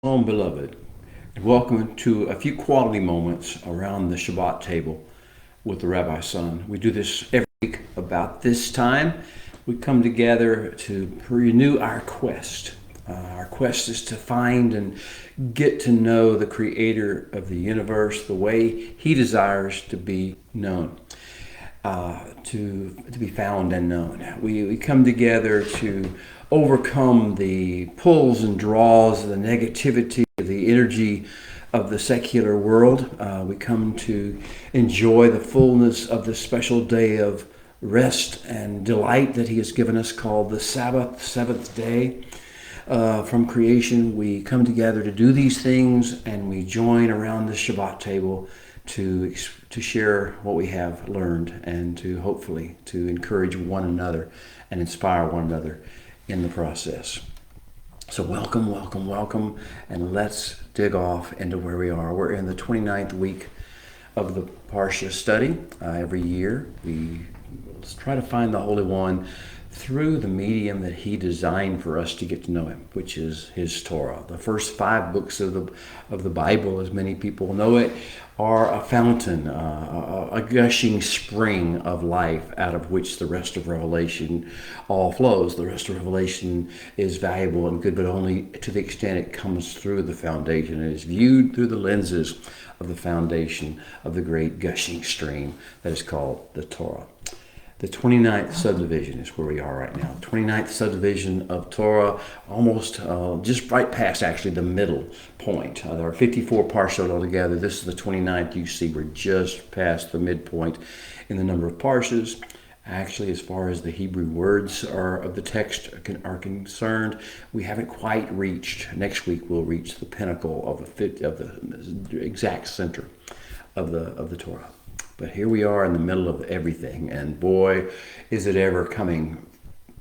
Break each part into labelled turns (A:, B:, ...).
A: Shalom, beloved, and welcome to a few quality moments around the Shabbat table with the Rabbi's son. We do this every week about this time. We come together to renew our quest. Our quest is to find and get to know the Creator of the universe the way He desires to be known. To be found and known. We come together to overcome the pulls and draws, the negativity, the energy of the secular world. We come to enjoy the fullness of this special day of rest and delight that He has given us, called the Sabbath, seventh day. From creation, we come together to do these things, and we join around the Shabbat table to share what we have learned, and to hopefully to encourage one another and inspire one another in the process. So welcome, and let's dig off into where we are. We're in the 29th week of the Parsha study. Every year we try to find the Holy One through the medium that He designed for us to get to know Him, which is His Torah. The first 5 books of the Bible, as many people know it, are a fountain, a gushing spring of life out of which the rest of Revelation all flows. The rest of Revelation is valuable and good, but only to the extent it comes through the foundation. It is viewed through the lenses of the foundation of the great gushing stream that is called the Torah. The 29th subdivision is where we are right now. 29th subdivision of Torah, almost just right past actually the middle point. There are 54 parshot altogether. This is the 29th. You see we're just past the midpoint in the number of parshas. Actually, as far as the Hebrew words of the text are concerned, we haven't quite reached. Next week we'll reach the pinnacle of the exact center of the Torah. But here we are in the middle of everything, and boy, is it ever coming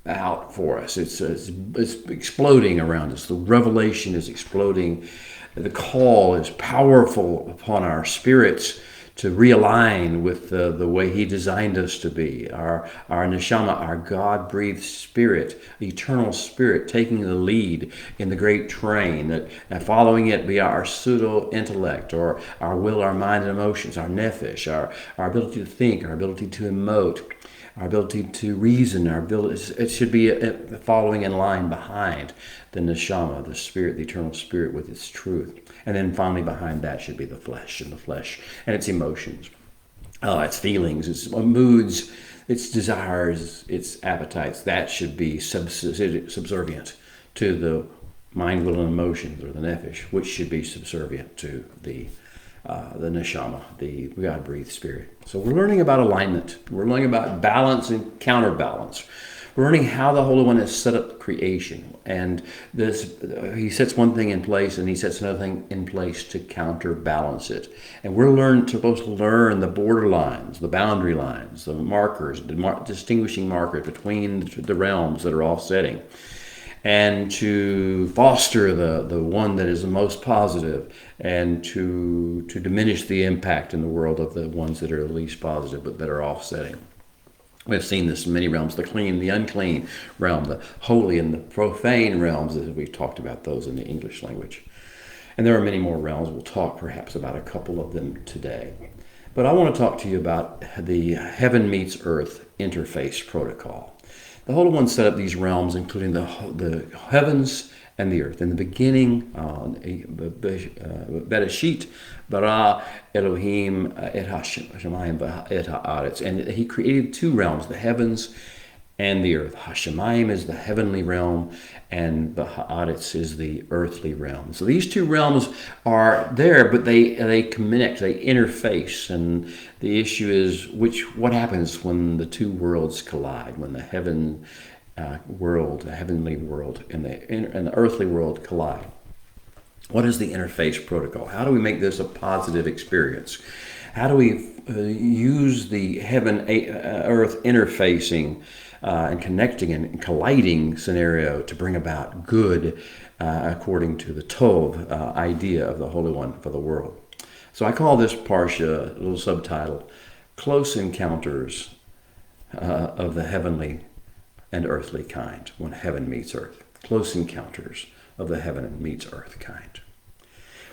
A: out for us. It's exploding around us. The revelation is exploding. The call is powerful upon our spirits to realign with the way He designed us to be. Our neshama, our God-breathed spirit, eternal spirit, taking the lead in the great train, that following it be our pseudo-intellect, or our will, our mind and emotions, our nephesh, our ability to think, our ability to emote, our ability to reason, it should be following in line behind the neshama, the spirit, the eternal spirit with its truth. And then finally behind that should be the flesh and its emotions, its feelings, its moods, its desires, its appetites. That should be subservient to the mind, will, and emotions, or the nephesh, which should be subservient to the neshama, the God-breathed spirit. So we're learning about alignment. We're learning about balance and counterbalance. We're learning how the Holy One has set up creation. And He sets one thing in place, and He sets another thing in place to counterbalance it. And we're supposed to learn the border lines, the boundary lines, the markers, the distinguishing markers between the realms that are offsetting, and to foster the one that is the most positive, and to diminish the impact in the world of the ones that are the least positive but that are offsetting. We've seen this in many realms: the clean, the unclean realm, the holy and the profane realms, as we've talked about those in the English language. And there are many more realms. We'll talk perhaps about a couple of them today. But I want to talk to you about the heaven meets earth interface protocol. The Holy One set up these realms, including the heavens and the earth. In the beginning, Bereshit bara Elohim et hashamayim et haaretz. And He created 2 realms, the heavens and the earth. Hashamayim is the heavenly realm, and the haaretz is the earthly realm. So these 2 realms are there, but they connect, they interface. And the issue is what happens when the 2 worlds collide, when the heavenly world, and the earthly world collide. What is the interface protocol? How do we make this a positive experience? How do we use the heaven-earth interfacing and connecting and colliding scenario to bring about good according to the Tov idea of the Holy One for the world? So I call this Parsha, a little subtitle, Close Encounters of the Heavenly and Earthly Kind, when heaven meets earth. Close encounters of the heaven meets earth kind.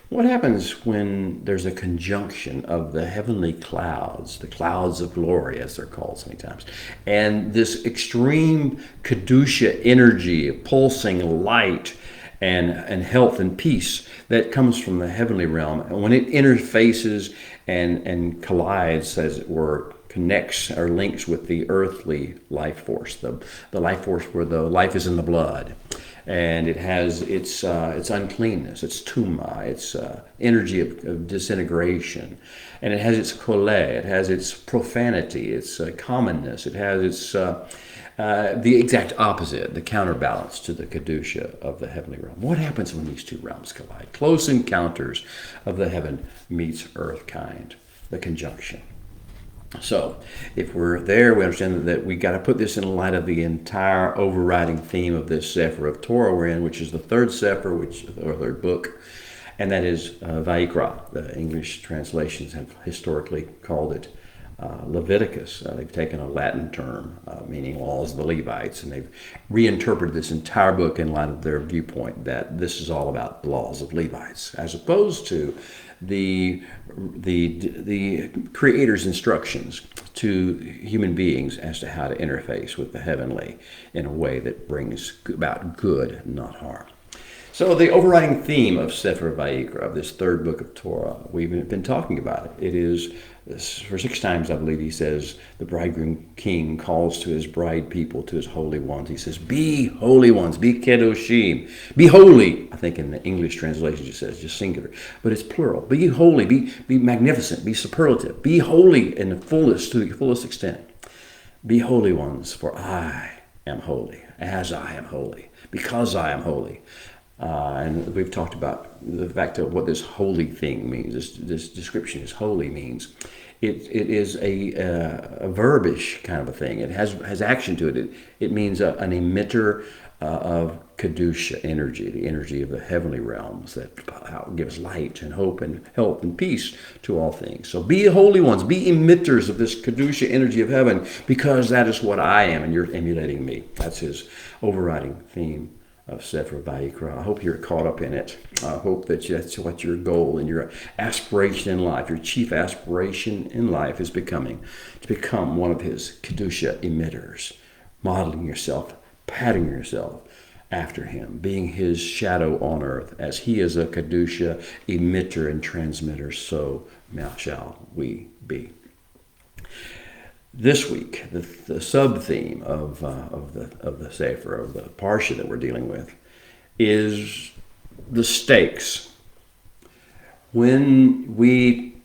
A: What happens when there's a conjunction of the heavenly clouds, the clouds of glory, as they're called sometimes, and this extreme Kedusha energy, pulsing light and health and peace that comes from the heavenly realm? And when it interfaces and collides, as it were, connects or links with the earthly life force, the life force where the life is in the blood, and it has its uncleanness, its tuma, its energy of disintegration, and it has its kole, it has its profanity, its commonness, it has its the exact opposite, the counterbalance to the kedusha of the heavenly realm. What happens when these two realms collide? Close encounters of the heaven meets earth kind, the conjunction. So, if we're there, we understand that we got to put this in light of the entire overriding theme of this Sefer of Torah we're in, which is the third Sefer, or third book, and that is Vayikra. The English translations have historically called it Leviticus. They've taken a Latin term meaning laws of the Levites, and they've reinterpreted this entire book in light of their viewpoint that this is all about the laws of Levites, as opposed to the Creator's instructions to human beings as to how to interface with the heavenly in a way that brings about good, not harm. So the overriding theme of Sefer Vayikra, of this third book of Torah, we've been talking about it. It is, for 6 times, I believe, he says, the bridegroom king calls to his bride people, to his holy ones. He says, be holy ones, be kedoshim, be holy. I think in the English translation it says just singular, but it's plural. Be holy, be magnificent, be superlative, be holy in the fullest, to the fullest extent. Be holy ones, for I am holy, as I am holy, because I am holy. And we've talked about the fact of what this holy thing means. This description, is holy, means it is a verbish kind of a thing. It has action to it. It means an emitter of Kedusha energy, the energy of the heavenly realms that gives light and hope and help and peace to all things. So be holy ones, be emitters of this Kedusha energy of heaven, because that is what I am, and you're emulating me. That's his overriding theme of Sefer Vayikra. I hope you're caught up in it. I hope that that's what your goal and your aspiration in life, your chief aspiration in life is to become one of his Kedusha emitters, modeling yourself, patterning yourself after him, being his shadow on earth. As he is a Kedusha emitter and transmitter, so now shall we be. This week, the sub-theme of the Sefer, of the Parsha that we're dealing with, is the stakes. When we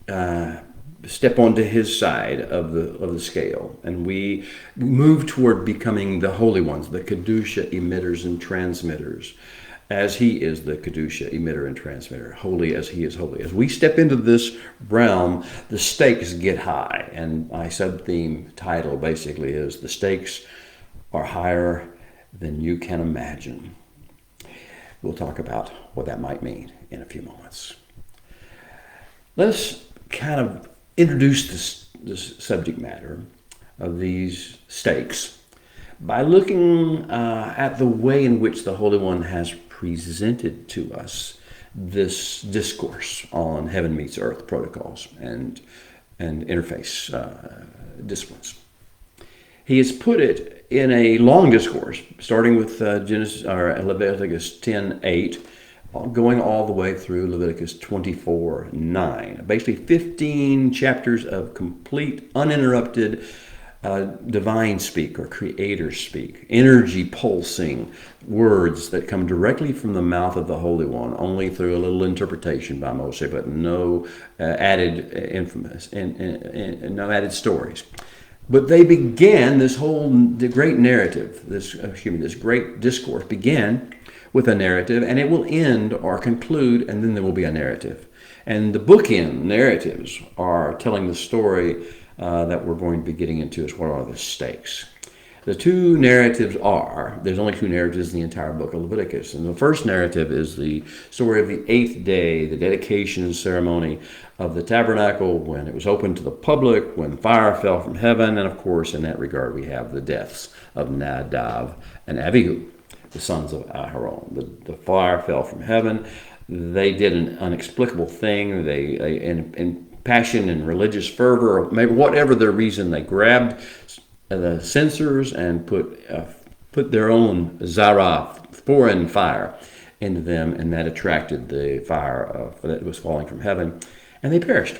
A: step onto his side of the scale, and we move toward becoming the holy ones, the Kedusha emitters and transmitters, as he is the Kedusha emitter and transmitter, holy as he is holy. As we step into this realm, the stakes get high. And my sub-theme title basically is, the stakes are higher than you can imagine. We'll talk about what that might mean in a few moments. Let's kind of introduce this subject matter of these stakes by looking at the way in which the Holy One has presented to us this discourse on heaven meets earth protocols and interface disciplines. He has put it in a long discourse, starting with Leviticus 10:8, going all the way through Leviticus 24:9. Basically 15 chapters of complete, uninterrupted divine speak, or creator speak, energy pulsing words that come directly from the mouth of the Holy One, only through a little interpretation by Moshe, but no no added stories. But they began the great narrative, this great discourse began with a narrative, and it will end or conclude, and then there will be a narrative. And the bookend narratives are telling the story that we're going to be getting into, is what are the stakes. The two narratives there's only two narratives in the entire book of Leviticus. And the first narrative is the story of the 8th day, the dedication ceremony of the tabernacle, when it was opened to the public, when fire fell from heaven. And of course, in that regard, we have the deaths of Nadav and Abihu, the sons of Aharon. The fire fell from heaven. they did an unexplicable thing. They in passion and religious fervor, or maybe whatever the reason, they grabbed the censers and put their own zara, foreign fire, into them, and that attracted the fire that was falling from heaven, and they perished.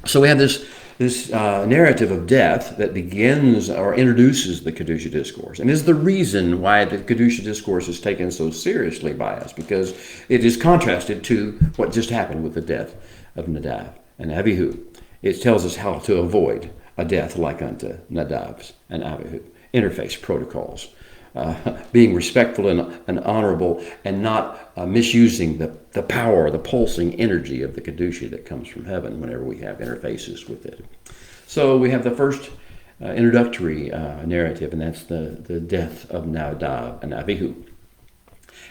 A: So we have this narrative of death that begins or introduces the Kedusha discourse, and is the reason why the Kedusha discourse is taken so seriously by us, because it is contrasted to what just happened with the death of Nadab and Abihu. It tells us how to avoid a death like unto Nadab's and Abihu. Interface protocols. Being respectful and honorable, and not misusing the power, the pulsing energy of the Kedusha that comes from heaven whenever we have interfaces with it. So we have the first introductory narrative, and that's the death of Nadab and Abihu.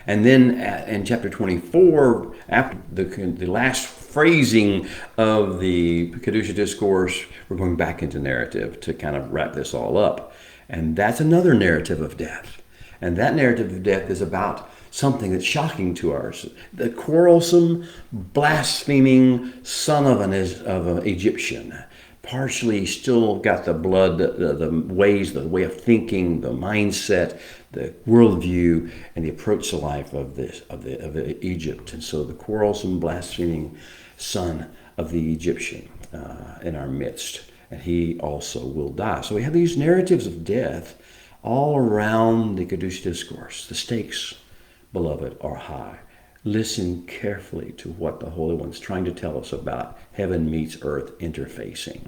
A: And then in chapter 24, after the last phrasing of the Kedusha discourse, we're going back into narrative to kind of wrap this all up. And that's another narrative of death. And that narrative of death is about something that's shocking to us. The quarrelsome, blaspheming son of an Egyptian, partially still got the blood, the ways, the way of thinking, the mindset, the worldview, and the approach to life of Egypt. And so the quarrelsome, blaspheming son of the Egyptian in our midst. And he also will die. So we have these narratives of death all around the Kedusha discourse. The stakes, beloved, are high. Listen carefully to what the Holy One's trying to tell us about heaven meets earth interfacing.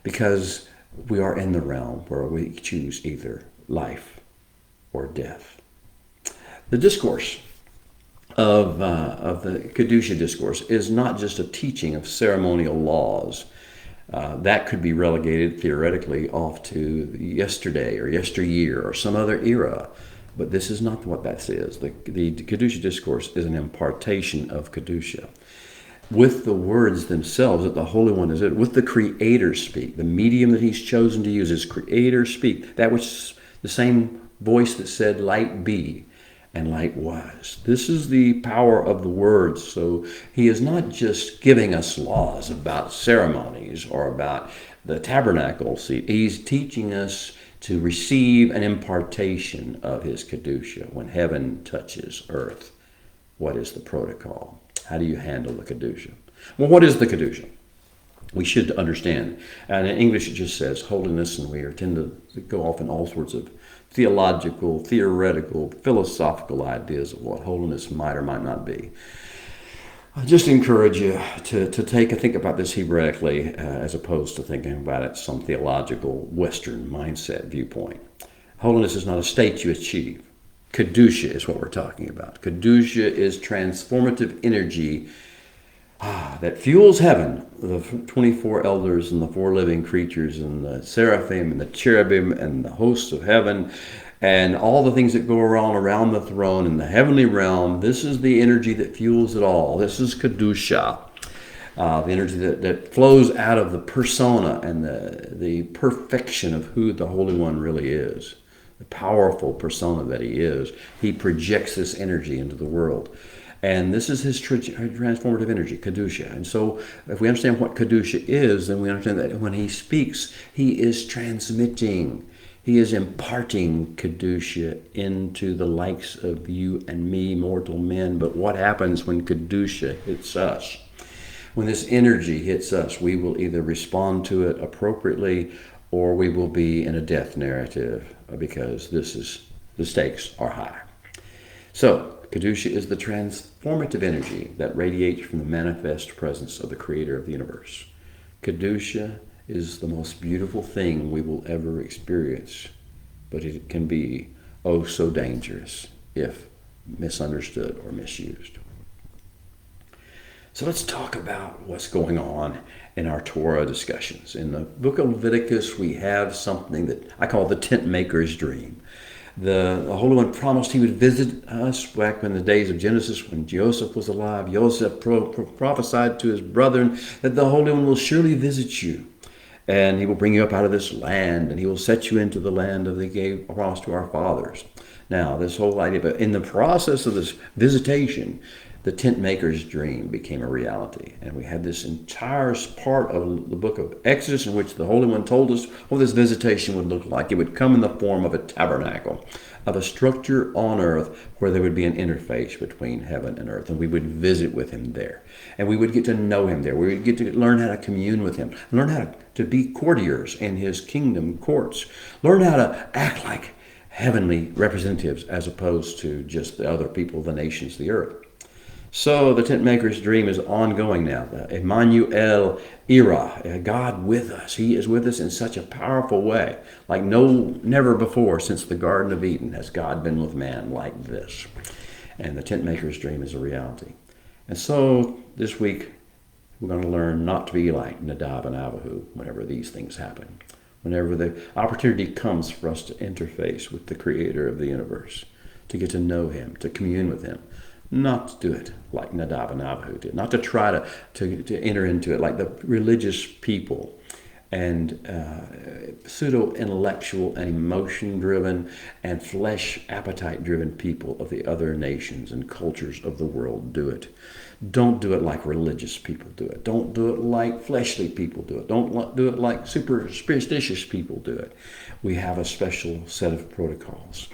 A: Because we are in the realm where we choose either life or death. The discourse of the Kedusha discourse is not just a teaching of ceremonial laws. That could be relegated theoretically off to yesterday or yesteryear or some other era. But this is not what that is. The Kedusha discourse is an impartation of Kedusha. With the words themselves that the Holy One is in, with the Creator speak, the medium that He's chosen to use is Creator speak, that which the same voice that said, "Light be," and light was. This is the power of the words. So He is not just giving us laws about ceremonies or about the tabernacle. See, He's teaching us to receive an impartation of His Kedusha. When heaven touches earth, what is the protocol? How do you handle the Kedusha? Well, what is the Kedusha? We should understand. And in English it just says holiness, and we tend to go off in all sorts of theological, theoretical, philosophical ideas of what holiness might or might not be. I just encourage you to think about this Hebraically as opposed to thinking about it some theological Western mindset viewpoint. Holiness is not a state you achieve. Kedusha is what we're talking about. Kedusha is transformative energy that fuels heaven, the 24 elders and the 4 living creatures and the seraphim and the cherubim and the hosts of heaven and all the things that go around the throne in the heavenly realm. This is the energy that fuels it all. This is Kedusha, the energy that flows out of the persona and the perfection of who the Holy One really is. The powerful persona that He is. He projects this energy into the world. And this is His transformative energy, Kedusha. And so if we understand what Kedusha is, then we understand that when He speaks, He is transmitting. He is imparting Kedusha into the likes of you and me, mortal men. But what happens when Kedusha hits us? When this energy hits us, we will either respond to it appropriately or we will be in a death narrative, because the stakes are high. So, Kedusha is the transformative energy that radiates from the manifest presence of the Creator of the universe. Kedusha is the most beautiful thing we will ever experience, but it can be oh so dangerous if misunderstood or misused. So let's talk about what's going on in our Torah discussions. In the book of Leviticus, we have something that I call the tent maker's dream. The Holy One promised He would visit us back in the days of Genesis when Joseph was alive. Joseph prophesied to his brethren that the Holy One will surely visit you, and He will bring you up out of this land, and He will set you into the land that He gave promise to our fathers. Now, this whole idea, but in the process of this visitation, the tent maker's dream became a reality. And we had this entire part of the book of Exodus in which the Holy One told us what this visitation would look like. It would come in the form of a tabernacle, of a structure on earth where there would be an interface between heaven and earth. And we would visit with him there. And we would get to know him there. We would get to learn how to commune with him, learn how to be courtiers in his kingdom courts, learn how to act like heavenly representatives as opposed to just the other people, the nations, the earth. So the tent maker's dream is ongoing now. Emmanuel Ira, God with us. He is with us in such a powerful way. Like never before since the Garden of Eden has God been with man like this. And the tent maker's dream is a reality. And so this week we're going to learn not to be like Nadab and Abihu whenever these things happen. Whenever the opportunity comes for us to interface with the creator of the universe, to get to know him, to commune with him. Not to do it like Nadab and Abihu did. Not to try to enter into it like the religious people and pseudo-intellectual and emotion-driven and flesh appetite-driven people of the other nations and cultures of the world do it. Don't do it like religious people do it. Don't do it like fleshly people do it. Don't do it like superstitious people do it. We have a special set of protocols.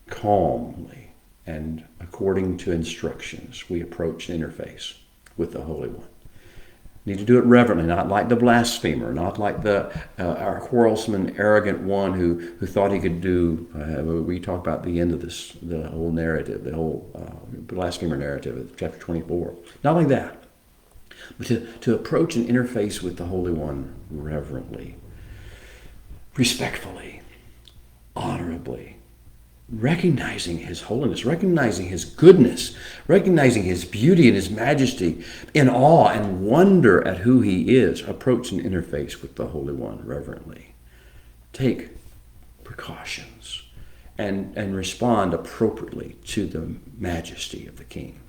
A: Calmly and according to instructions, we approach and interface with the Holy One. Need to do it reverently, not like the blasphemer, not like our quarrelsome and arrogant one who thought he could do. We talk about the end of this, the whole narrative, the whole blasphemer narrative of chapter 24. Not like that, but to approach and interface with the Holy One reverently, respectfully, honorably, recognizing his holiness, recognizing his goodness, recognizing his beauty and his majesty, in awe and wonder at who he is. Approach and interface with the Holy One reverently. Take precautions and respond appropriately to the majesty of the King.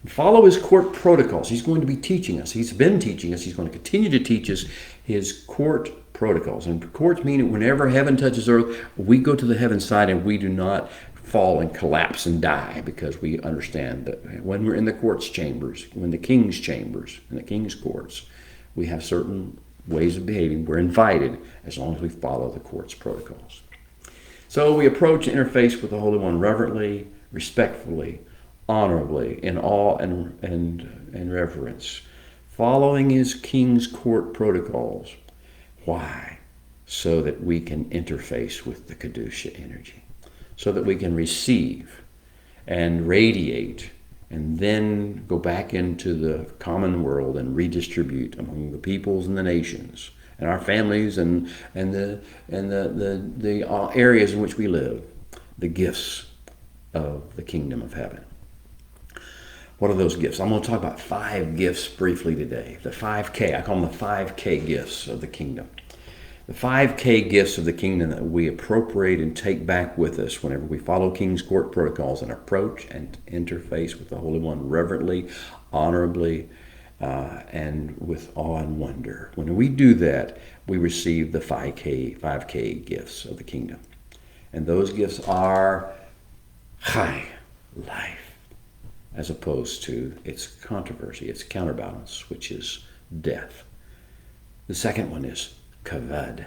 A: And follow his court protocols. He's going to be teaching us. He's been teaching us. He's going to continue to teach us his court protocols. And courts mean whenever heaven touches earth, we go to the heaven side and we do not fall and collapse and die, because we understand that when we're in the court's chambers, when the king's chambers, in the king's courts, we have certain ways of behaving. We're invited as long as we follow the court's protocols. So we approach and interface with the Holy One reverently, respectfully, honorably, in awe and reverence, following his king's court protocols. Why? So that we can interface with the Kedusha energy, so that we can receive and radiate and then go back into the common world and redistribute among the peoples and the nations and our families and the areas in which we live, the gifts of the kingdom of heaven. What are those gifts? I'm going to talk about 5 gifts briefly today. The 5K, I call them the 5K gifts of the kingdom. The 5K gifts of the kingdom that we appropriate and take back with us whenever we follow King's Court protocols and approach and interface with the Holy One reverently, honorably, and with awe and wonder. When we do that, we receive the 5K gifts of the kingdom. And those gifts are Chai, life, as opposed to its controversy, its counterbalance, which is death. The second one is kavod,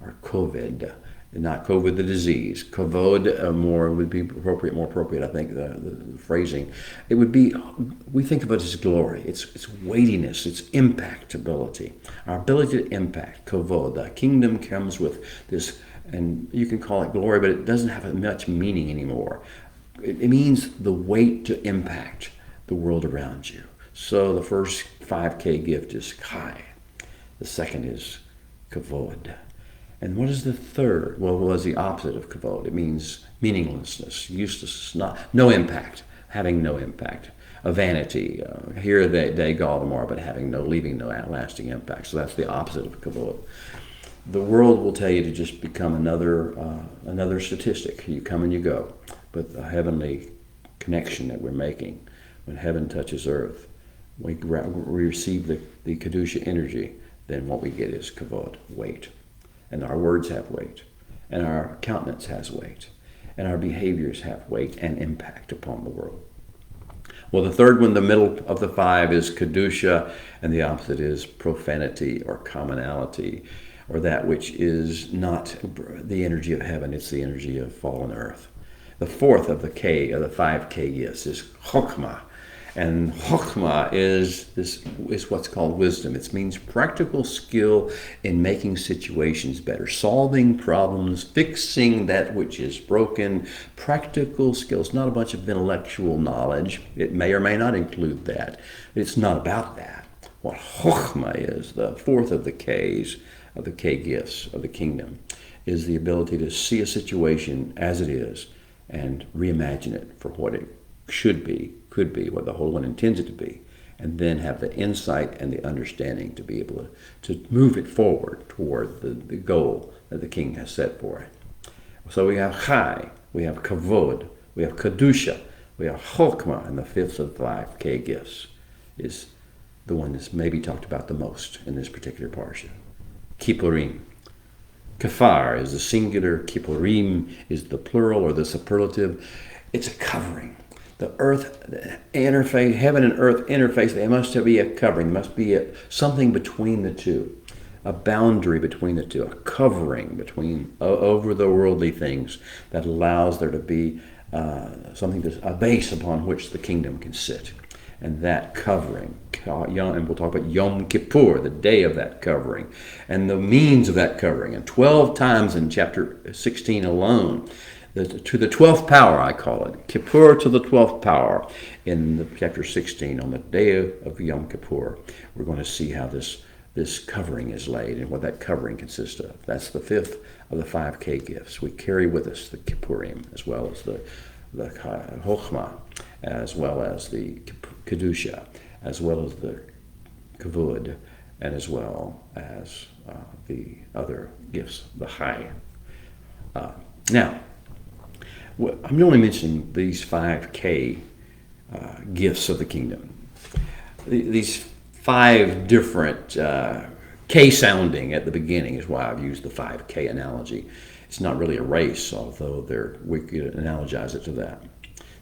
A: or covid, not COVID the disease. Kavod would be more appropriate, I think, the phrasing. It would be, we think of it as glory, its weightiness, its impactability, our ability to impact. Kavod, the kingdom comes with this, and you can call it glory, but it doesn't have much meaning anymore. It means the weight to impact the world around you. So the first 5K gift is Chai. The second is Kavod. And what is the third? Well, what is the opposite of Kavod? It means meaninglessness, uselessness, no impact, having no impact. A vanity, here a day, gone tomorrow, but leaving no lasting impact. So that's the opposite of Kavod. The world will tell you to just become another statistic. You come and you go. But the heavenly connection that we're making, when heaven touches earth, we receive the Kedusha energy, then what we get is kavod, weight. And our words have weight, and our countenance has weight, and our behaviors have weight and impact upon the world. Well, the third one, the middle of the five, is Kedusha, and the opposite is profanity or commonality, or that which is not the energy of heaven, it's the energy of fallen earth. The fourth of the K, of the five K gifts, is Chokmah. And Chokmah is what's called wisdom. It means practical skill in making situations better, solving problems, fixing that which is broken. Practical skills, not a bunch of intellectual knowledge. It may or may not include that. It's not about that. What Chokmah is, the fourth of the Ks, of the K gifts of the kingdom, is the ability to see a situation as it is and reimagine it for what it should be, could be, what the Holy One intends it to be, and then have the insight and the understanding to be able to move it forward toward the goal that the King has set for it. So we have Chai, we have Kavod, we have Kedusha, we have Chokmah, and the fifth of the five K gifts is the one that's maybe talked about the most in this particular parsha. Kippurim. Kafar is the singular, Kippurim is the plural or the superlative. It's a covering. The earth the interface, heaven and earth interface, there must be a covering. There must be something between the two, a boundary between the two, a covering between over the worldly things that allows there to be a base upon which the kingdom can sit. And that covering, and we'll talk about Yom Kippur, the day of that covering, and the means of that covering. And 12 times in chapter 16 alone, to the 12th power, I call it, Kippur to the 12th power, in the chapter 16, on the day of Yom Kippur, we're going to see how this covering is laid and what that covering consists of. That's the fifth of the five K gifts. We carry with us the Kippurim, as well as the Chochmah, as well as the Kedusha, as well as the Kavod, and as well as the other gifts, the Chai. Now, I'm only mentioning these five K gifts of the kingdom. These five different K sounding at the beginning is why I've used the 5K analogy. It's not really a race, although we could analogize it to that.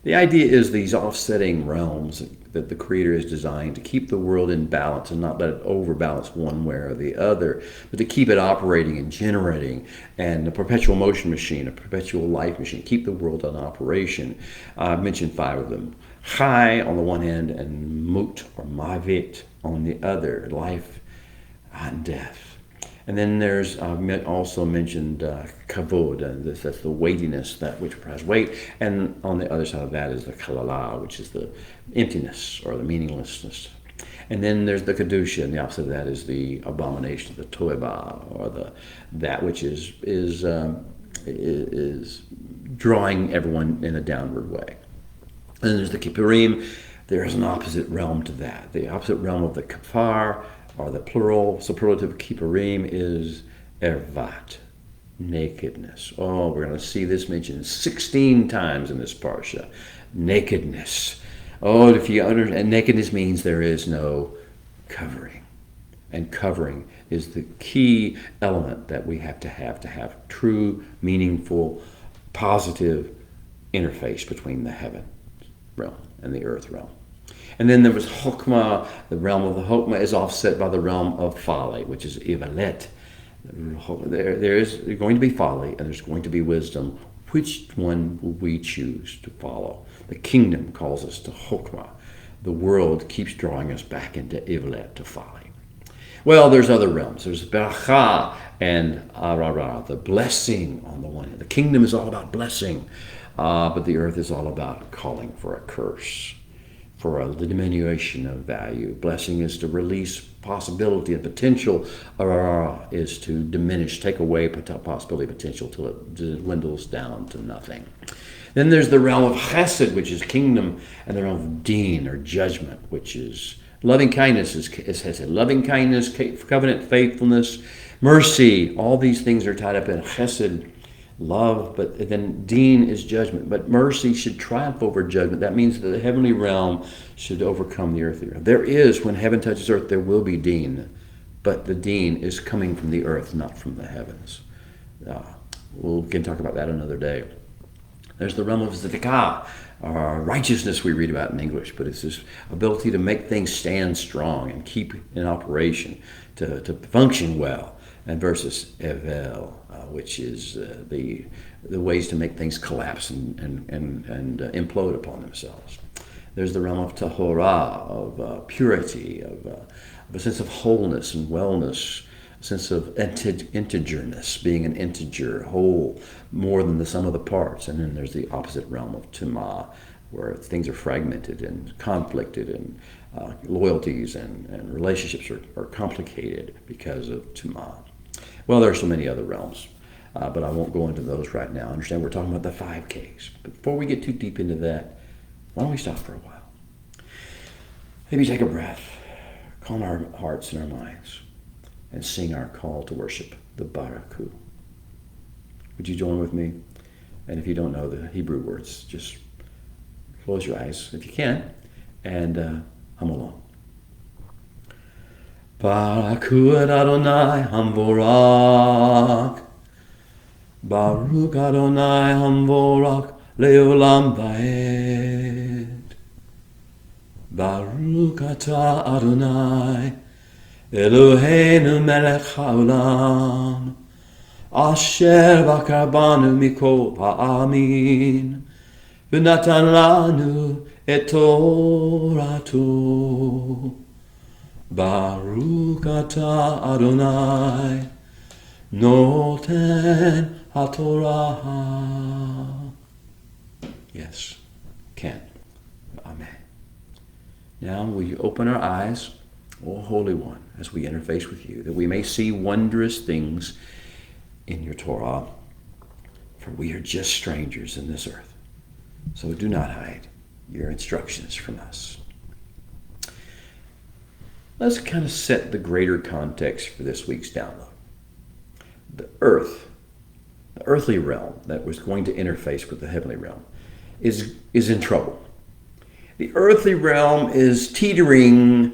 A: The idea is these offsetting realms that the Creator has designed to keep the world in balance and not let it overbalance one way or the other, but to keep it operating and generating, and a perpetual motion machine, a perpetual life machine, keep the world in operation. I've mentioned five of them. Chai on the one hand, and Mot or Mavet on the other, life and death. And then there's also mentioned kavod, that's the weightiness, that which has weight. And on the other side of that is the kalala, which is the emptiness or the meaninglessness. And then there's the kedusha, and the opposite of that is the abomination, the toeba, or that which is drawing everyone in a downward way. And then there's the kippurim. There's an opposite realm to that. The opposite realm of the kafar, or the plural superlative kippurim, is ervat, nakedness. Oh, we're going to see this mentioned 16 times in this parsha. Nakedness. Oh, and nakedness means there is no covering. And covering is the key element that we have to have true, meaningful, positive interface between the heaven realm and the earth realm. And then there was Chokmah. The realm of the Chokmah is offset by the realm of folly, which is Ivalet. There is going to be folly, and there's going to be wisdom. Which one will we choose to follow? The kingdom calls us to Chokmah. The world keeps drawing us back into Ivalet, to folly. Well, there's other realms. There's Beracha and Arara, the blessing on the one hand. The kingdom is all about blessing, but the earth is all about calling for a curse, for a diminution of value. Blessing is to release possibility and potential. Arara is to diminish, take away possibility, potential, till it dwindles down to nothing. Then there's the realm of chesed, which is kingdom, and the realm of deen, or judgment, which is loving kindness, is chesed. Loving kindness, covenant faithfulness, mercy, all these things are tied up in chesed, love, but then deen is judgment. But mercy should triumph over judgment. That means that the heavenly realm should overcome the earthly realm. There is, when heaven touches earth, there will be deen, but the deen is coming from the earth, not from the heavens. We can talk about that another day. There's the realm of tzedakah, righteousness we read about in English, but it's this ability to make things stand strong and keep in operation, to function well, and versus Evel, which is the ways to make things collapse and implode upon themselves. There's the realm of Tahorah, of purity, of a sense of wholeness and wellness, a sense of integerness, being an integer, whole, more than the sum of the parts. And then there's the opposite realm of Tumah, where things are fragmented and conflicted, and loyalties and relationships are complicated because of Tumah. Well, there are so many other realms, but I won't go into those right now. Understand we're talking about the 5 Ks. But before we get too deep into that, why don't we stop for a while? Maybe take a breath, calm our hearts and our minds, and sing our call to worship, the Baraku. Would you join with me? And if you don't know the Hebrew words, just close your eyes if you can, and hum along. Baraku et Adonai hamvorak, Baruch Adonai hamvorak leolam vaed. Baruch atah Adonai Eloheinu melech haolam, asher bakar banu mikol ha'amin, v'natan lanu et torato. Baruch atah Adonai noten haTorah. Yes, can. Amen. Now will you open our eyes, O Holy One, as we interface with you, that we may see wondrous things in your Torah, for we are just strangers in this earth. So do not hide your instructions from us. Let's kind of set the greater context for this week's download. The earth, the earthly realm that was going to interface with the heavenly realm, is in trouble. The earthly realm is teetering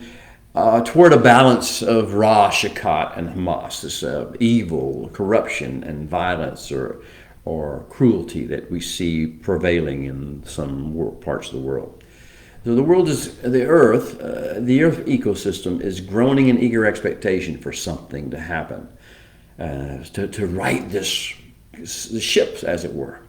A: toward a balance of Ra, Shakat, and Hamas, this evil, corruption, and violence or cruelty that we see prevailing in some parts of the world. So the earth ecosystem is groaning in eager expectation for something to happen, to right the ships, as it were.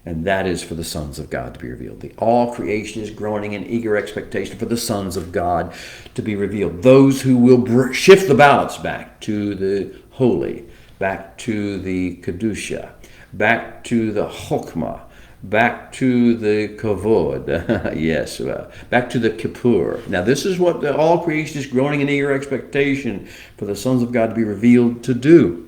A: And that is for the sons of God to be revealed. All creation is groaning in eager expectation for the sons of God to be revealed. Those who will shift the balance back to the holy, back to the Kedusha, back to the Chokmah, back to the Kavod, yes, back to the Kippur. Now this is what all creation is groaning in eager expectation for the sons of God to be revealed to do.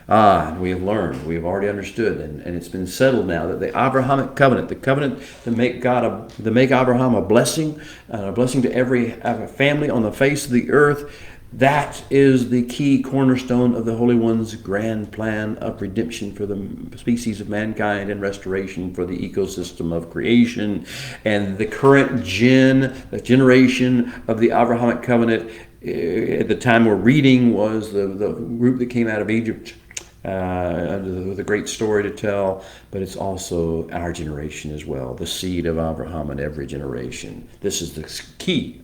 A: And we have learned, we have already understood, and it's been settled now that the Abrahamic covenant, the covenant to make Abraham a blessing to every family on the face of the earth, that is the key cornerstone of the Holy One's grand plan of redemption for the species of mankind and restoration for the ecosystem of creation. And the current the generation of the Abrahamic covenant at the time we're reading was the group that came out of Egypt. With a great story to tell, but it's also our generation as well, the seed of Abraham in every generation. This is the key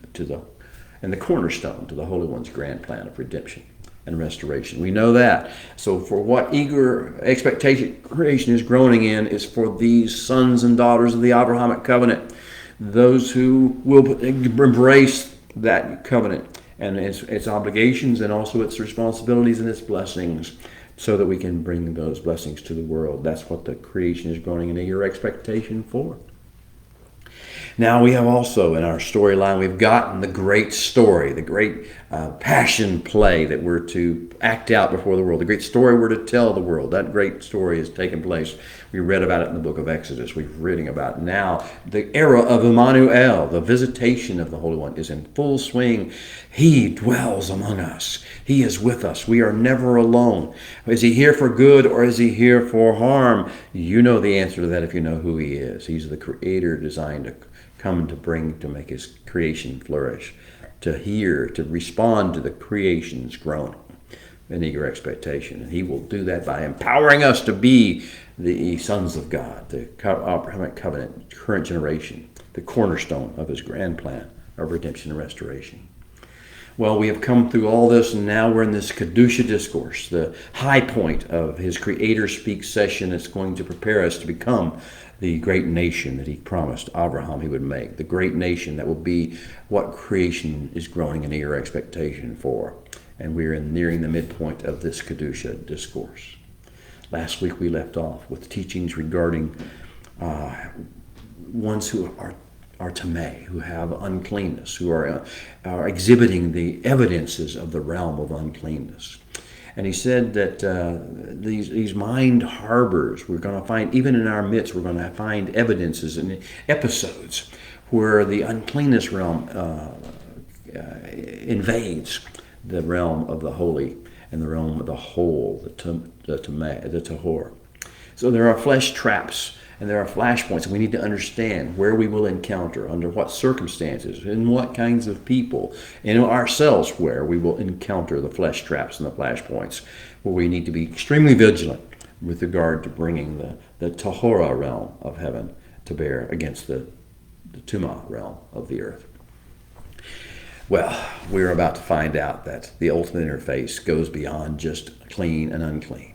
A: and the cornerstone to the Holy One's grand plan of redemption and restoration. We know that. So for what eager expectation creation is groaning in is for these sons and daughters of the Abrahamic covenant, those who will embrace that covenant and its obligations and also its responsibilities and its blessings, so that we can bring those blessings to the world. That's what the creation is groaning in eager expectation for. Now we have also in our storyline, we've gotten the great story, the great passion play that we're to act out before the world, the great story we're to tell the world. That great story has taken place. We read about it in the book of Exodus. We're reading about it now. The era of Emmanuel, the visitation of the Holy One, is in full swing. He dwells among us. He is with us. We are never alone. Is he here for good or is he here for harm? You know the answer to that if you know who he is. He's the creator designed to come to make his creation flourish, to hear, to respond to the creation's groaning. an eager expectation. And he will do that by empowering us to be the sons of God, the Abrahamic covenant, current generation, the cornerstone of his grand plan of redemption and restoration. Well, we have come through all this, and now we're in this Kedusha discourse, the high point of his Creator Speak session that's going to prepare us to become the great nation that he promised Abraham he would make, the great nation that will be what creation is growing in eager expectation for. And we're nearing the midpoint of this Kedusha discourse. Last week we left off with teachings regarding ones who are tamei, who have uncleanness, who are exhibiting the evidences of the realm of uncleanness. And he said that these mind harbors, we're going to find, even in our midst, we're going to find evidences and episodes where the uncleanness realm invades the realm of the holy and the realm of the whole, the tahor. So there are flesh traps and there are flashpoints, and we need to understand where we will encounter, under what circumstances, in what kinds of people, in ourselves where we will encounter the flesh traps and the flashpoints, where we need to be extremely vigilant with regard to bringing the tahora realm of heaven to bear against the tumah realm of the earth. Well, we're about to find out that the ultimate interface goes beyond just clean and unclean.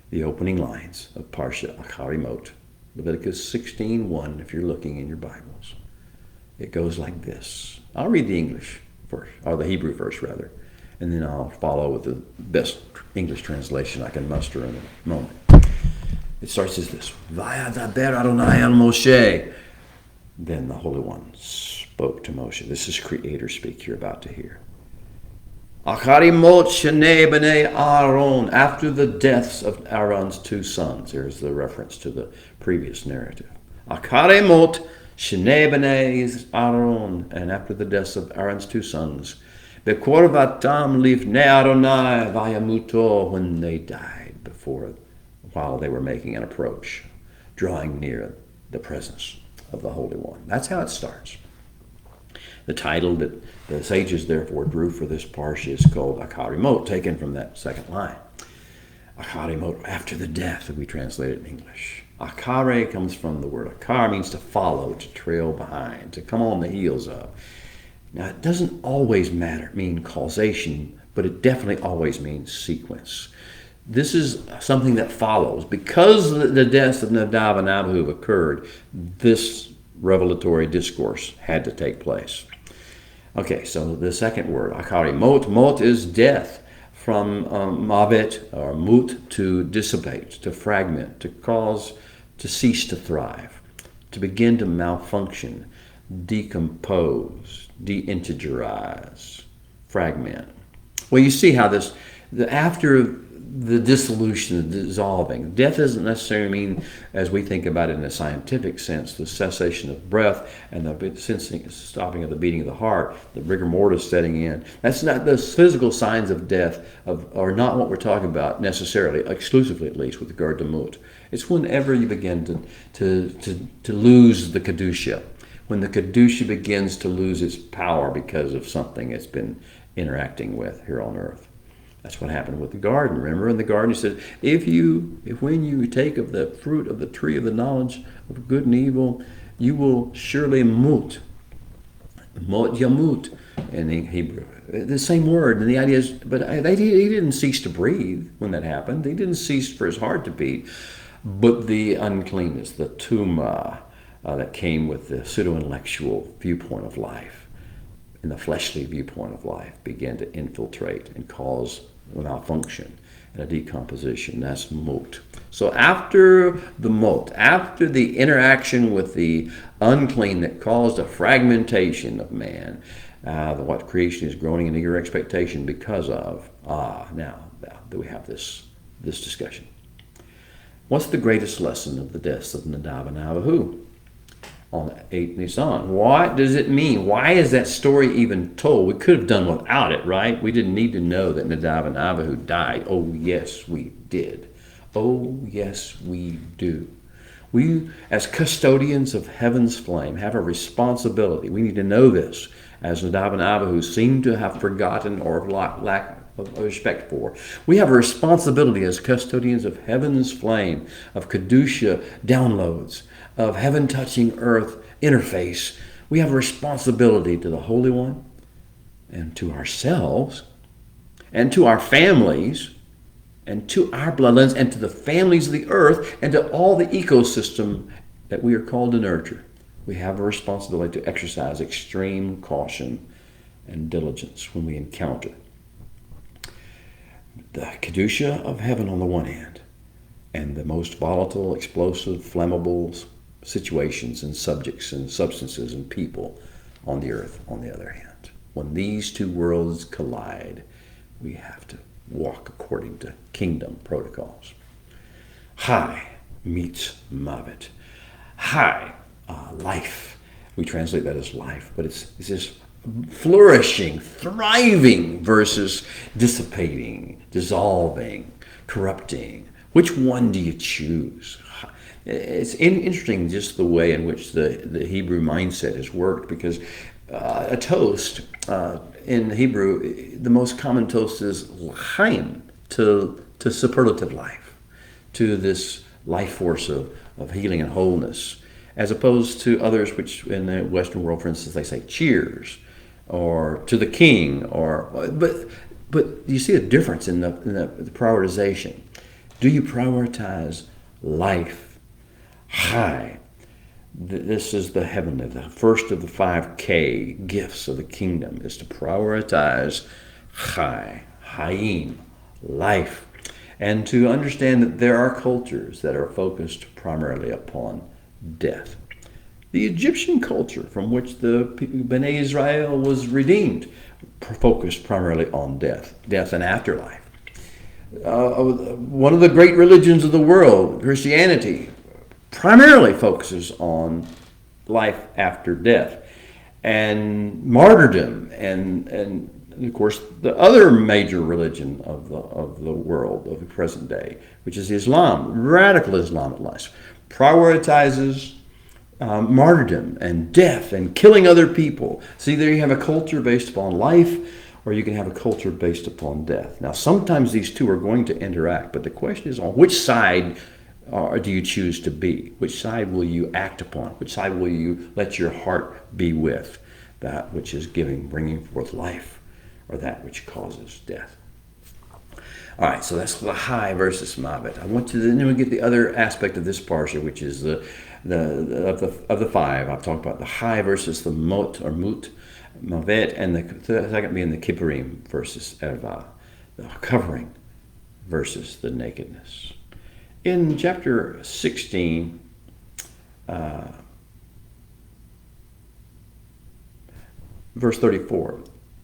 A: The opening lines of Parsha Acharei Mot, Leviticus 16:1, if you're looking in your Bibles. It goes like this. I'll read the English first, or the Hebrew first, rather, and then I'll follow with the best English translation I can muster in a moment. It starts as this. Vayadaber Adonai el Moshe. Then the Holy One spoke to Moshe. This is Creator speak you're about to hear. Acharei Mot shenei b'nei Aaron, after the deaths of Aaron's two sons. Here's the reference to the previous narrative. Acharei Mot shenei b'nei Aaron, and after the deaths of Aaron's two sons. Bekorvatam livnei Adonai vayamuto, when they died while they were making an approach, drawing near the presence of the Holy One. That's how it starts. The title that the sages therefore drew for this parsha is called Acharei Mot, taken from that second line. Acharei Mot, after the death, if we translate it in English. Acharei comes from the word akar, means to follow, to trail behind, to come on the heels of. Now, it doesn't always mean causation, but it definitely always means sequence. This is something that follows. Because the deaths of Nadab and Abihu occurred, this revelatory discourse had to take place. Okay, so the second word, Acharei Mot. Mot is death, from mavet, or mut, to dissipate, to fragment, to cause, to cease to thrive, to begin to malfunction, decompose, de-integerize, fragment. Well, you see how after the dissolution, the dissolving. Death doesn't necessarily mean, as we think about it in a scientific sense, the cessation of breath and the stopping of the beating of the heart, the rigor mortis setting in. That's not, those physical signs of death are not what we're talking about necessarily, exclusively at least, with regard to Mut. It's whenever you begin to lose the Kedusha, when the Kedusha begins to lose its power because of something it's been interacting with here on earth. That's what happened with the garden. Remember, in the garden, he said, if when you take of the fruit of the tree of the knowledge of good and evil, you will surely mut. Mot yamut in Hebrew. The same word. And the idea is, but he didn't cease to breathe when that happened. He didn't cease for his heart to beat. But the uncleanness, the tumah that came with the pseudo-intellectual viewpoint of life, and the fleshly viewpoint of life, began to infiltrate and cause malfunction and a decomposition. That's Mot. So after the Mot, after the interaction with the unclean that caused a fragmentation of man, what creation is groaning in eager expectation because of, now we have this discussion. What's the greatest lesson of the deaths of Nadab and Abihu? On 8 Nisan. What does it mean? Why is that story even told? We could have done without it, right? We didn't need to know that Nadab and Abihu died. Oh, yes, we did. Oh, yes, we do. We, as custodians of heaven's flame, have a responsibility. We need to know this as Nadab and Abihu seem to have forgotten or lack of respect for. We have a responsibility as custodians of heaven's flame, of Kedusha downloads, of heaven touching earth interface. We have a responsibility to the Holy One and to ourselves and to our families and to our bloodlines and to the families of the earth and to all the ecosystem that we are called to nurture. We have a responsibility to exercise extreme caution and diligence when we encounter the Kedusha of heaven on the one hand and the most volatile, explosive, flammable situations and subjects and substances and people on the earth on the other hand. When these two worlds collide, we have to walk according to kingdom protocols. Chai meets Mavet. Chai, life. We translate that as life, but it's this flourishing, thriving versus dissipating, dissolving, corrupting. Which one do you choose? It's interesting just the way in which the Hebrew mindset has worked, because a toast in Hebrew, the most common toast is l'chaim, to superlative life, to this life force of healing and wholeness, as opposed to others which in the Western world, for instance, they say cheers, or to the king, but you see a difference in the prioritization. Do you prioritize life? Chai. This is the heavenly, the first of the 5K gifts of the kingdom is to prioritize Chai, Chaim, life, and to understand that there are cultures that are focused primarily upon death. The Egyptian culture from which the Bnei Israel was redeemed focused primarily on death and afterlife. One of the great religions of the world, Christianity, primarily focuses on life after death and martyrdom and of course the other major religion of the world of the present day, which is Islam, radical Islam at least, prioritizes martyrdom and death and killing other people. So either you have a culture based upon life or you can have a culture based upon death. Now sometimes these two are going to interact, but the question is on which side do you choose to be? Which side will you act upon? Which side will you let your heart be with? That which is bringing forth life, or that which causes death? All right, so that's the Chai versus Mavet. I want to then we get the other aspect of this parsha, which is of the five. I've talked about the Chai versus the Mot or Mut, Mavet, and the second being the Kippurim versus Erva, the covering versus the nakedness. In chapter 16, verse 34,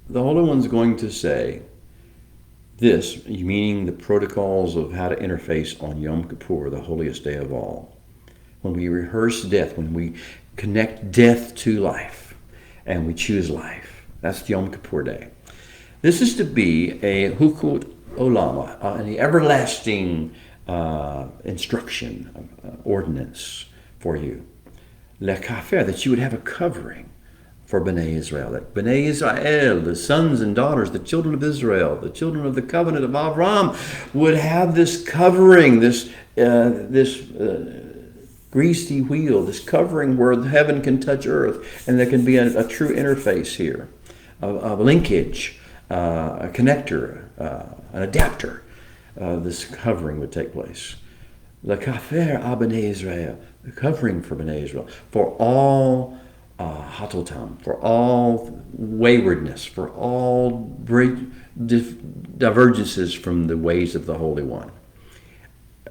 A: the Holy One's going to say this, meaning the protocols of how to interface on Yom Kippur, the holiest day of all. When we rehearse death, when we connect death to life, and we choose life. That's Yom Kippur Day. This is to be a hukut olam, an everlasting instruction, ordinance for you. Lekafer, that you would have a covering for Bnei Israel. That Bnei Israel, the sons and daughters, the children of Israel, the children of the covenant of Abraham, would have this covering, this greasy wheel, this covering where heaven can touch earth, and there can be a true interface here, a linkage, a connector, an adapter. This covering would take place. The kafer Bnei Israel, the covering for Bnei Israel, for all hatotam, for all waywardness, for all divergences from the ways of the Holy One.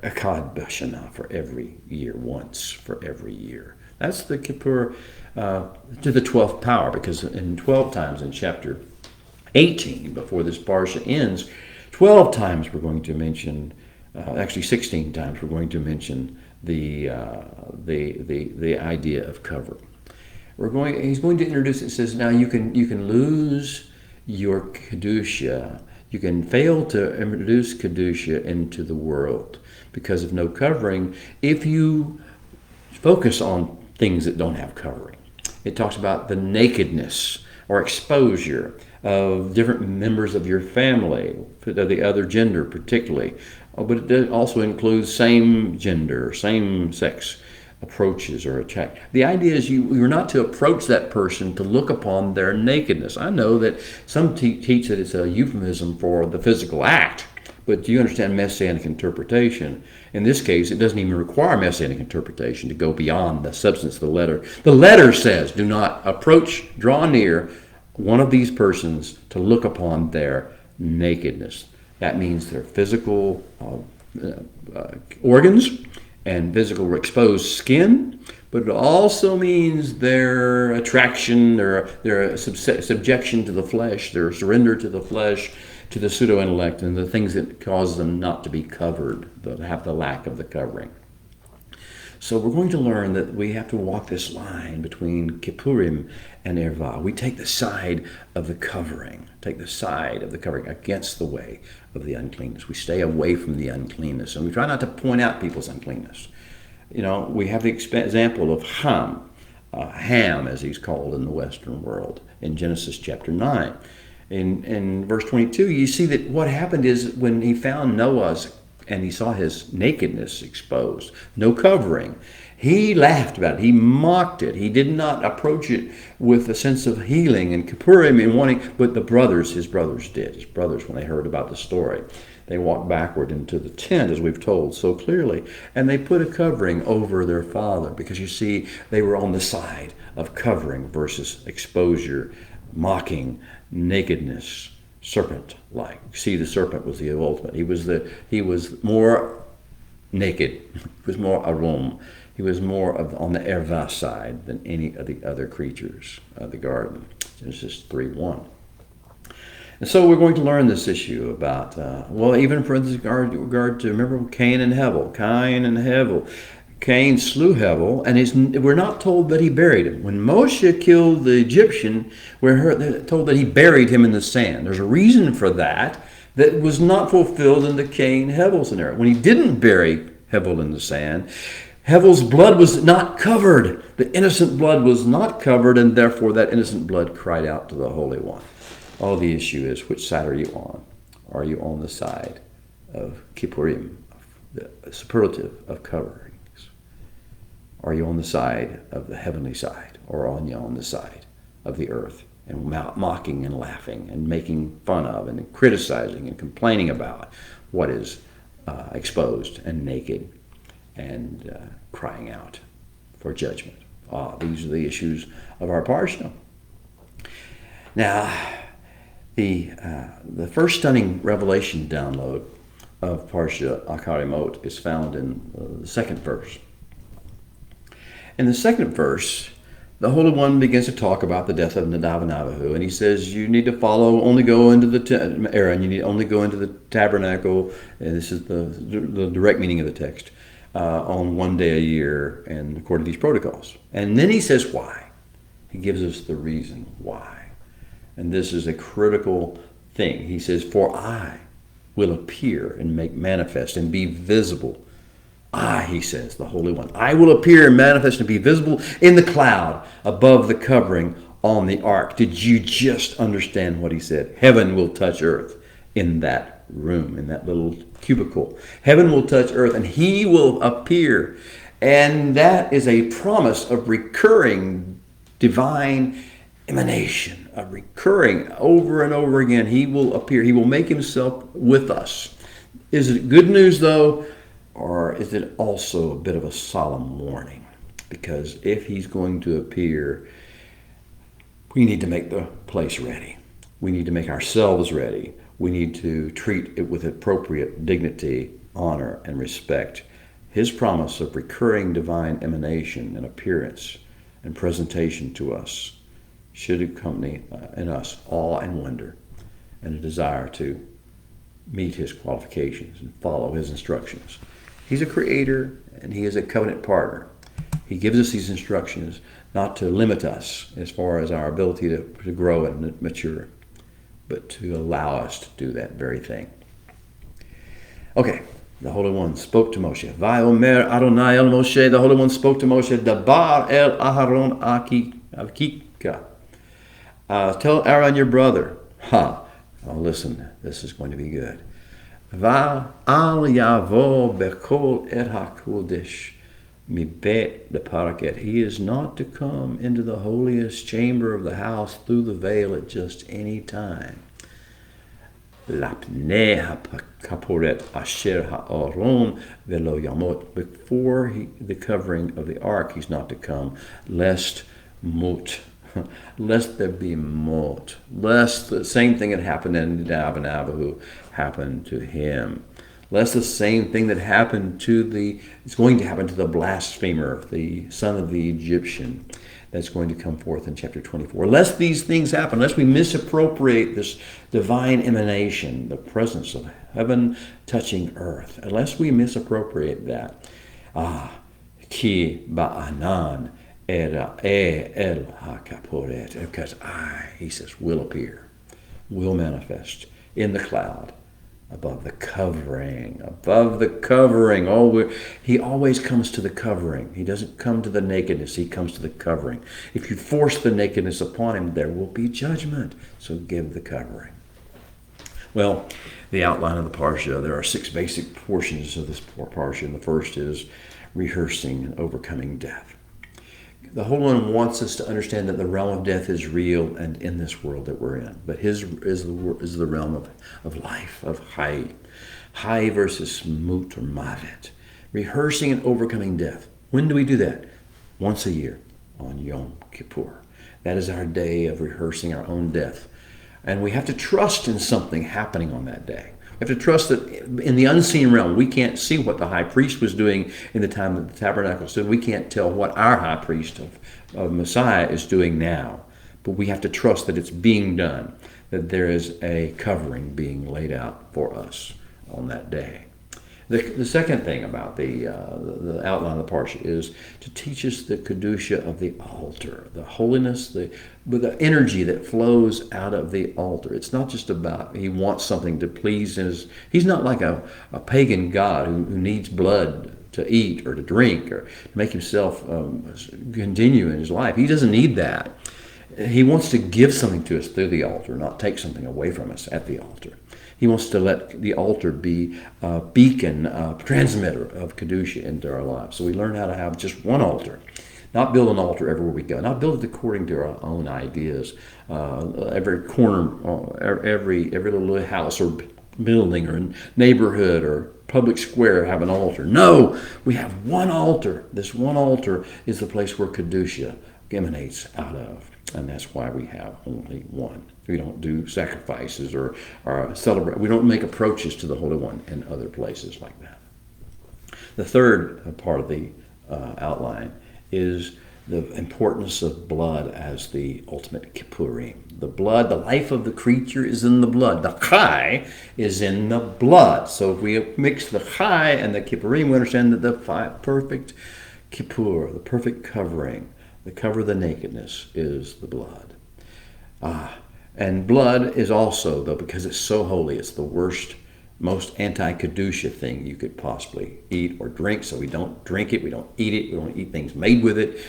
A: Echad b'shana, for every year, once for every year. That's the Kippur to the 12th power, because in 12 times in chapter 18, before this parsha ends, 12 times we're going to mention, actually 16 times we're going to mention the idea of cover. He's going to introduce it. It says, now you can lose your kedusha. You can fail to introduce kedusha into the world because of no covering if you focus on things that don't have covering. It talks about the nakedness or exposure of different members of your family, of the other gender particularly. But it also includes same gender, same sex approaches or attack. The idea is you're not to approach that person to look upon their nakedness. I know that some teach that it's a euphemism for the physical act, but do you understand Messianic interpretation? In this case, it doesn't even require Messianic interpretation to go beyond the substance of the letter. The letter says, do not approach, draw near one of these persons to look upon their nakedness. That means their physical organs and physical exposed skin, but it also means their attraction, their subjection to the flesh, their surrender to the flesh, to the pseudo-intellect, and the things that cause them not to be covered, that have the lack of the covering. So we're going to learn that we have to walk this line between Kippurim and Erva. We take the side of the covering, against the way of the uncleanness. We stay away from the uncleanness, and we try not to point out people's uncleanness. We have the example of Ham, as he's called in the Western world, in Genesis chapter 9. In verse 22, you see that what happened is when he found Noah's and he saw his nakedness exposed, no covering, he laughed about it. He mocked it. He did not approach it with a sense of healing and Kippurim and wanting, but his brothers did. His brothers, when they heard about the story, they walked backward into the tent, as we've told so clearly, and they put a covering over their father because, you see, they were on the side of covering versus exposure, mocking, nakedness, serpent-like. See, the serpent was the ultimate. He was more naked. He was more arum. He was more on the erva side than any of the other creatures of the garden. Genesis 3:1. And so we're going to learn this issue about, even for regard to, remember Cain and Hevel. Cain slew Hevel, and we're not told that he buried him. When Moshe killed the Egyptian, we're told that he buried him in the sand. There's a reason for that was not fulfilled in the Cain-Hevel scenario. When he didn't bury Hevel in the sand, Hevel's blood was not covered. The innocent blood was not covered, and therefore that innocent blood cried out to the Holy One. All the issue is, which side are you on? Are you on the side of Kippurim, the superlative of coverings? Are you on the side of the heavenly side, or are you on the side of the earth and mocking and laughing and making fun of and criticizing and complaining about what is exposed and naked and crying out for judgment? These are the issues of our parsha. Now, the first stunning revelation download of Parsha Acharei Mot is found in the second verse. In the second verse, the Holy One begins to talk about the death of Nadav and Abihu, and he says you need to only go into the Aaron, you need to only go into the tabernacle, and this is the direct meaning of the text, on one day a year, and according to these protocols. And then he says why. He gives us the reason why. And this is a critical thing. He says, for I will appear and make manifest and be visible. He says, the Holy One, I will appear and manifest and be visible in the cloud above the covering on the ark. Did you just understand what he said? Heaven will touch earth in that room, in that little cubicle. Heaven will touch earth and he will appear. And that is a promise of recurring divine emanation, of recurring over and over again. He will appear. He will make himself with us. Is it good news, though? Or is it also a bit of a solemn warning? Because if he's going to appear, we need to make the place ready. We need to make ourselves ready. We need to treat it with appropriate dignity, honor, and respect. His promise of recurring divine emanation and appearance and presentation to us should accompany in us awe and wonder and a desire to meet his qualifications and follow his instructions. He's a creator and he is a covenant partner. He gives us these instructions not to limit us as far as our ability to grow and mature, but to allow us to do that very thing. Okay, the Holy One spoke to Moshe. Vayomer Adonai el Moshe, the Holy One spoke to Moshe, Dabar el Aharon Akika. Tell Aaron your brother. Ha! Oh, listen, this is going to be good. Va al yavo bekol et hakodesh mibet the paraket. He is not to come into the holiest chamber of the house through the veil at just any time. Lapne kaporet asher ha'aron velo yamot. Before the covering of the ark, he's not to come, lest mot. Lest there be mot. Lest the same thing that happened in Nadab and Abihu happened to him. Lest the same thing that happened it's going to happen to the blasphemer, the son of the Egyptian, that's going to come forth in chapter 24. Lest these things happen, lest we misappropriate this divine emanation, the presence of heaven touching earth, unless we misappropriate that. Ki ba'anan era el hakaporet, because he says, will appear, will manifest in the cloud, above the covering, he always comes to the covering. He doesn't come to the nakedness, he comes to the covering. If you force the nakedness upon him, there will be judgment. So give the covering. Well, the outline of the Parsha, there are 6 basic portions of this Parsha. And the first is rehearsing and overcoming death. The Holy One wants us to understand that the realm of death is real and in this world that we're in. But his is the realm of life, of Chai versus Mut or Mavet. Rehearsing and overcoming death. When do we do that? Once a year on Yom Kippur. That is our day of rehearsing our own death. And we have to trust in something happening on that day. We have to trust that in the unseen realm, we can't see what the high priest was doing in the time that the tabernacle stood. We can't tell what our high priest of Messiah is doing now. But we have to trust that it's being done, that there is a covering being laid out for us on that day. The second thing about the outline of the Parsha is to teach us the Kedusha of the altar, the holiness, the energy that flows out of the altar. It's not just about he wants something to please he's not like a pagan god who needs blood to eat or to drink or to make himself continue in his life. He doesn't need that. He wants to give something to us through the altar, not take something away from us at the altar. He wants to let the altar be a beacon, a transmitter of Kedusha into our lives. So we learn how to have just one altar, not build an altar everywhere we go, not build it according to our own ideas. Every corner, every little house or building or neighborhood or public square have an altar. No, we have one altar. This one altar is the place where Kedusha emanates out of. And that's why we have only one. We don't do sacrifices or celebrate. We don't make approaches to the Holy One in other places like that. The third part of the outline is the importance of blood as the ultimate Kippurim. The blood, the life of the creature is in the blood. The Chai is in the blood. So if we mix the Chai and the Kippurim, we understand that the perfect Kippur, the perfect covering, the cover of the nakedness is the blood. And blood is also, though, because it's so holy, it's the worst, most anti-Kedusha thing you could possibly eat or drink. So we don't drink it, we don't eat it, we don't eat things made with it.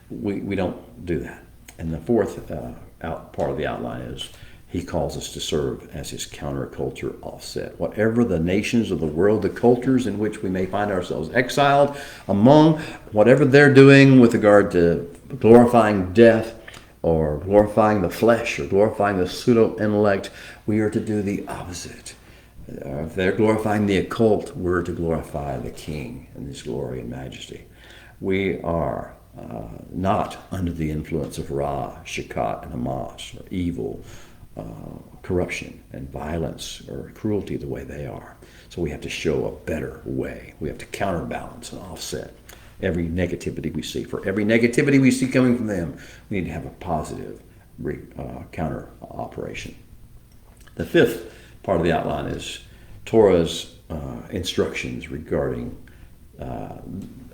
A: We don't do that. And the fourth part of the outline is he calls us to serve as his counterculture offset. Whatever the nations of the world, the cultures in which we may find ourselves exiled among, whatever they're doing with regard to glorifying death or glorifying the flesh or glorifying the pseudo-intellect, we are to do the opposite. If they're glorifying the occult, we're to glorify the King in his glory and majesty. We are not under the influence of Ra, Shekat, and Hamas, or evil, corruption, and violence, or cruelty the way they are. So we have to show a better way. We have to counterbalance and offset every negativity we see. For every negativity we see coming from them, we need to have a positive counter operation. The fifth part of the outline is Torah's instructions regarding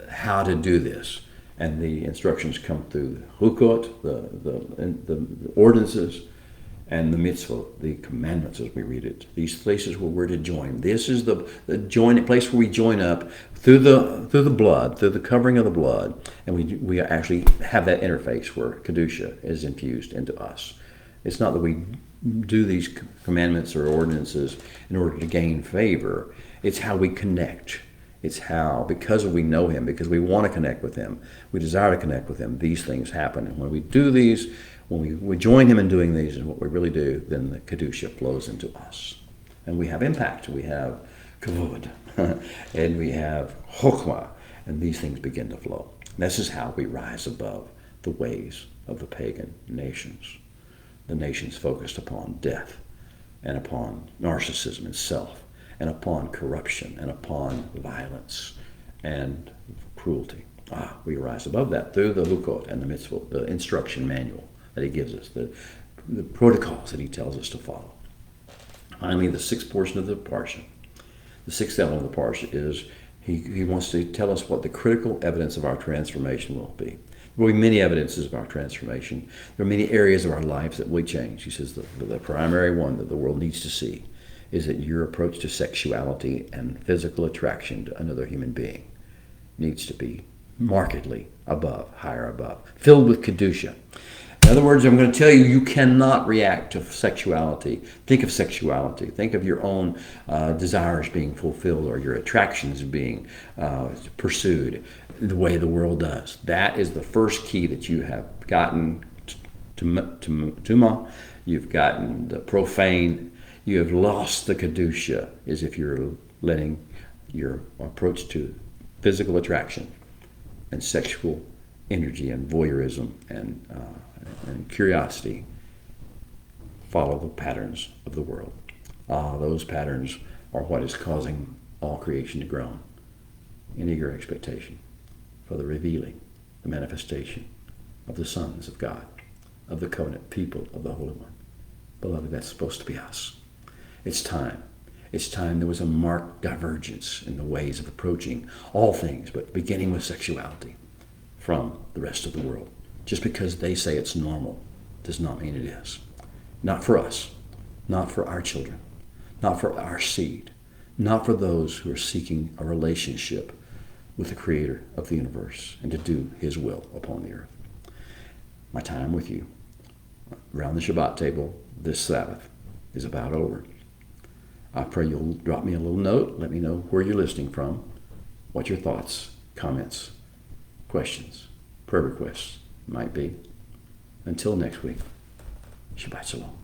A: how to do this. And the instructions come through the hukot, the ordinances, and the mitzvot, the commandments as we read it. These places where we're to join. This is the place where we join up through the blood, through the covering of the blood, and we actually have that interface where Kedusha is infused into us. It's not that we do these commandments or ordinances in order to gain favor. It's how we connect. It's how, because we know him, because we want to connect with him, we desire to connect with him, these things happen. And when we do these, when we join him in doing these, and what we really do, then the Kedusha flows into us. And we have impact. We have kavod, and we have chokmah, and these things begin to flow. This is how we rise above the ways of the pagan nations. The nations focused upon death and upon narcissism and self and upon corruption and upon violence and cruelty. We rise above that through the hukot and the mitzvot, the instruction manual that he gives us, the protocols that he tells us to follow. Finally, the sixth portion of the parsha, the sixth element of the parsha is he wants to tell us what the critical evidence of our transformation will be. There will be many evidences of our transformation. There are many areas of our lives that we change. He says the primary one that the world needs to see is that your approach to sexuality and physical attraction to another human being needs to be markedly above, higher above, filled with Kedusha. In other words, I'm going to tell you, you cannot react to sexuality. Think of sexuality. Think of your own desires being fulfilled or your attractions being pursued the way the world does. That is the first key that you have gotten tuma. You've gotten the profane. You have lost the Kedusha, as if you're letting your approach to physical attraction and sexual energy and voyeurism and curiosity follow the patterns of the world. Those patterns are what is causing all creation to groan in eager expectation for the revealing, the manifestation of the sons of God, of the covenant people of the Holy One. Beloved, that's supposed to be us. It's time. It's time there was a marked divergence in the ways of approaching all things, but beginning with sexuality, from the rest of the world. Just because they say it's normal does not mean it is. Not for us, not for our children, not for our seed, not for those who are seeking a relationship with the Creator of the universe and to do his will upon the earth. My time with you around the Shabbat table this Sabbath is about over. I pray you'll drop me a little note. Let me know where you're listening from, what your thoughts, comments, questions, prayer requests might be. Until next week, Shabbat Shalom.